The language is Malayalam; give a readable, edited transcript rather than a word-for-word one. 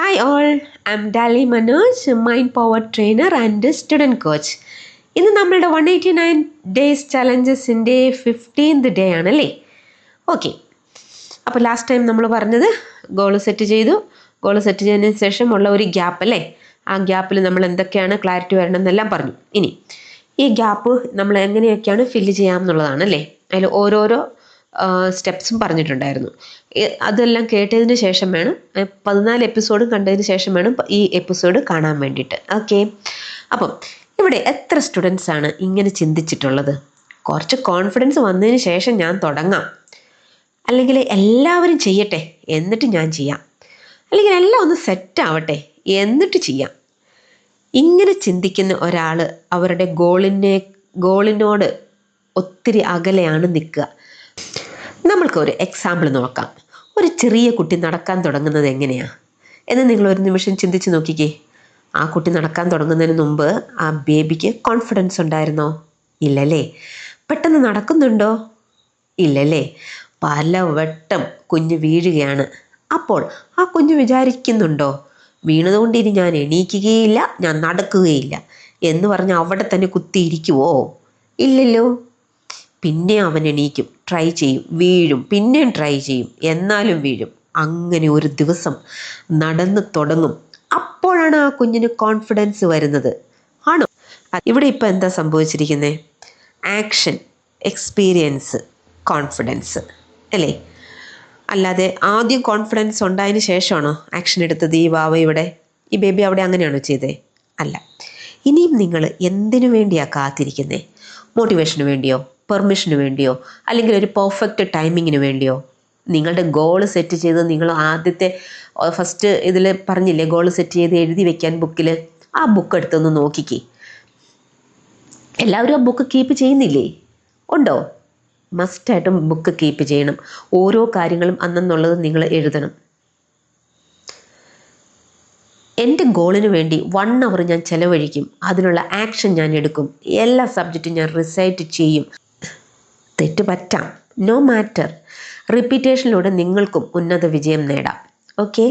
Hi all, I'm Dali Manoj, Mind Power Trainer and Student Coach. ഇന്ന് നമ്മളുടെ 189 ഡേയ്സ് ചലഞ്ചസിൻ്റെ 15th ഡേ ആണല്ലേ. ഓക്കെ, അപ്പോൾ ലാസ്റ്റ് ടൈം നമ്മൾ പറഞ്ഞത് ഗോൾ സെറ്റ് ചെയ്തതിന് ശേഷം ഉള്ള ഒരു ഗ്യാപ്പ് അല്ലേ, ആ ഗ്യാപ്പിൽ നമ്മൾ എന്തൊക്കെയാണ് ക്ലാരിറ്റി വരണം എന്നെല്ലാം പറഞ്ഞു. ഇനി ഈ ഗ്യാപ്പ് നമ്മൾ എങ്ങനെയൊക്കെയാണ് ഫില്ല് ചെയ്യാമെന്നുള്ളതാണ് അല്ലേ. അതിൽ ഓരോരോ സ്റ്റെപ്സും പറഞ്ഞിട്ടുണ്ടായിരുന്നു. അതെല്ലാം കേട്ടതിന് ശേഷം വേണം, 14 എപ്പിസോഡും കണ്ടതിന് ശേഷം വേണം ഈ എപ്പിസോഡ് കാണാൻ വേണ്ടിയിട്ട്. ഓക്കെ, അപ്പം ഇവിടെ എത്ര സ്റ്റുഡൻസ് ആണ് ഇങ്ങനെ ചിന്തിച്ചിട്ടുള്ളത്? കുറച്ച് കോൺഫിഡൻസ് വന്നതിന് ശേഷം ഞാൻ തുടങ്ങാം, അല്ലെങ്കിൽ എല്ലാവരും ചെയ്യട്ടെ എന്നിട്ട് ഞാൻ ചെയ്യാം, അല്ലെങ്കിൽ എല്ലാം ഒന്ന് സെറ്റ് ആവട്ടെ എന്നിട്ട് ചെയ്യാം. ഇങ്ങനെ ചിന്തിക്കുന്ന ഒരാൾ അവരുടെ ഗോളിനോട് ഒത്തിരി അകലെയാണ് നിൽക്കുക. നമ്മൾക്കൊരു എക്സാമ്പിൾ നോക്കാം. ഒരു ചെറിയ കുട്ടി നടക്കാൻ തുടങ്ങുന്നത് എങ്ങനെയാണ് എന്ന് നിങ്ങളൊരു നിമിഷം ചിന്തിച്ച് നോക്കിക്കേ. ആ കുട്ടി നടക്കാൻ തുടങ്ങുന്നതിന് മുമ്പ് ആ ബേബിക്ക് കോൺഫിഡൻസ് ഉണ്ടായിരുന്നോ? ഇല്ലല്ലേ. പെട്ടെന്ന് നടക്കുന്നുണ്ടോ? ഇല്ലല്ലേ. പലവട്ടം കുഞ്ഞ് വീഴുകയാണ്. അപ്പോൾ ആ കുഞ്ഞ് വിചാരിക്കുന്നുണ്ടോ, വീണതുകൊണ്ട് ഇനി ഞാൻ എണീക്കുകയില്ല, ഞാൻ നടക്കുകയില്ല എന്ന് പറഞ്ഞ് അവിടെ തന്നെ കുത്തിയിരിക്കുവോ? ഇല്ലല്ലോ. പിന്നെ അവൻ എണീക്കും, ട്രൈ ചെയ്യും, വീഴും, പിന്നെയും ട്രൈ ചെയ്യും, എന്നാലും വീഴും. അങ്ങനെ ഒരു ദിവസം നടന്നു തുടങ്ങും. അപ്പോഴാണ് ആ കുഞ്ഞിന് കോൺഫിഡൻസ് വരുന്നത്. ആണോ? ഇവിടെ ഇപ്പം എന്താ സംഭവിച്ചിരിക്കുന്നത്? ആക്ഷൻ, എക്സ്പീരിയൻസ്, കോൺഫിഡൻസ് അല്ലേ. അല്ലാതെ ആദ്യം കോൺഫിഡൻസ് ഉണ്ടായതിന് ശേഷമാണോ ആക്ഷൻ എടുത്തത് ഈ ബേബി അവിടെ അങ്ങനെയാണോ ചെയ്തേ? അല്ല. ഇനിയും നിങ്ങൾ എന്തിനു വേണ്ടിയാണ് കാത്തിരിക്കുന്നത്? മോട്ടിവേഷന് വേണ്ടിയോ, പെർമിഷന് വേണ്ടിയോ, അല്ലെങ്കിൽ ഒരു പെർഫെക്റ്റ് ടൈമിങ്ങിന് വേണ്ടിയോ? നിങ്ങളുടെ ഗോൾ സെറ്റ് ചെയ്ത് നിങ്ങൾ ഫസ്റ്റ് ഇതിൽ പറഞ്ഞില്ലേ, ഗോൾ സെറ്റ് ചെയ്ത് എഴുതി വെക്കാൻ ബുക്കിൽ. ആ ബുക്ക് എടുത്തൊന്ന് നോക്കിക്കേ. എല്ലാവരും ആ ബുക്ക് കീപ്പ് ചെയ്യുന്നില്ലേ? ഉണ്ടോ? മസ്റ്റായിട്ടും ബുക്ക് കീപ്പ് ചെയ്യണം. ഓരോ കാര്യങ്ങളും അന്നെന്നുള്ളത് നിങ്ങൾ എഴുതണം. എൻ്റെ ഗോളിന് വേണ്ടി 1 hour ഞാൻ ചിലവഴിക്കും, അതിനുള്ള ആക്ഷൻ ഞാൻ എടുക്കും, എല്ലാ സബ്ജക്റ്റും ഞാൻ റിസൈറ്റ് ചെയ്യും. തെറ്റ് പറ്റാം, നോ മാറ്റർ. റിപ്പീറ്റേഷനിലൂടെ നിങ്ങൾക്കും ഉന്നത വിജയം നേടാം. ഓക്കെ,